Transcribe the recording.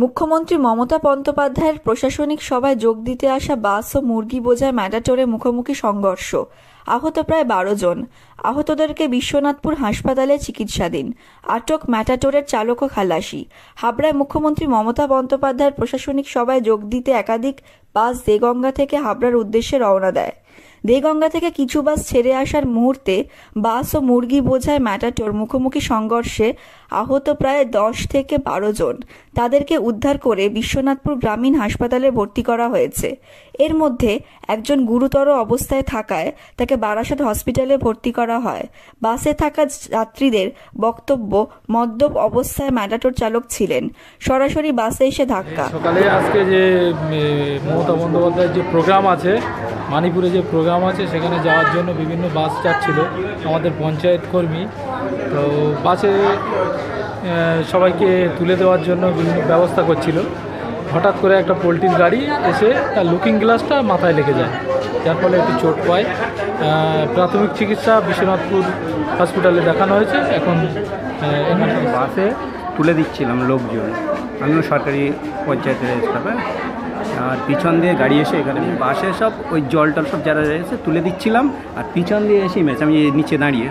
মুখ্যমন্ত্রী মমতা বন্দ্যোপাধ্যায়ের প্রশাসনিক সভায় যোগ দিতে আসা বাস ও মুরগি বোঝাই ম্যাটাডোরে মুখোমুখি সংঘর্ষ। আহত প্রায় 12 জন। আহতদেরকে বিশ্বনাথপুর হাসপাতালে চিকিৎসাধীন। আটক ম্যাটাডোরের চালক ও খালাসি। হাবড়ায় মুখ্যমন্ত্রী মমতা বন্দ্যোপাধ্যায়ের প্রশাসনিক সভায় যোগ দিতে একাধিক বাস দেগঙ্গা থেকে হাবড়ার উদ্দেশ্যে রওনা দেয়। দেগঙ্গা থেকে কিছু বাস ছেড়ে আসার মুহূর্তে বাস ও মুরগি বোঝাই ম্যাটাডোর মুখোমুখি সংঘর্ষে আহত প্রায় 10 থেকে 12 জন। তাদেরকে উদ্ধার করে বিশ্বনাথপুর গ্রামীণ হাসপাতালে ভর্তি করা হয়েছে। এর মধ্যে একজন গুরুতর অবস্থায় থাকায় তাকে বারাসাত হসপিটালে ভর্তি করা হয়। বাসে থাকা যাত্রীদের বক্তব্য, মদ্যপ অবস্থায় ম্যাটাডোর চালক ছিলেন। সরাসরি বাসে এসে ধাক্কা। সকালে আজকে যে মমতা বন্দ্যোপাধ্যায়ের যে প্রোগ্রাম আছে, মানিপুরে যে প্রোগ্রাম আছে, সেখানে যাওয়ার জন্য বিভিন্ন বাস যাচ্ছিল আমাদের পঞ্চায়েত কর্মী। তো বাসে সবাইকে তুলে দেওয়ার জন্য বিভিন্ন ব্যবস্থা করছিল। হঠাৎ করে একটা পোল্ট্রির গাড়ি এসে তার লুকিং গ্লাসটা মাথায় লেগে যায়, যার ফলে একটু চোট পায়। প্রাথমিক চিকিৎসা বিশ্বনাথপুর হসপিটালে দেখানো হয়েছে। এখন এখানে বাসে তুলে দিচ্ছিলাম লোকজন, আমিও সরকারি পঞ্চায়েতের স্টাফে, আর পিছন দিয়ে গাড়ি এসে এখানে বাসে সব ওই জল টল সব যারা এসে তুলে দিচ্ছিলাম, আর পিছন দিয়ে এসে মেরেছে। আমি নিচে দাঁড়িয়ে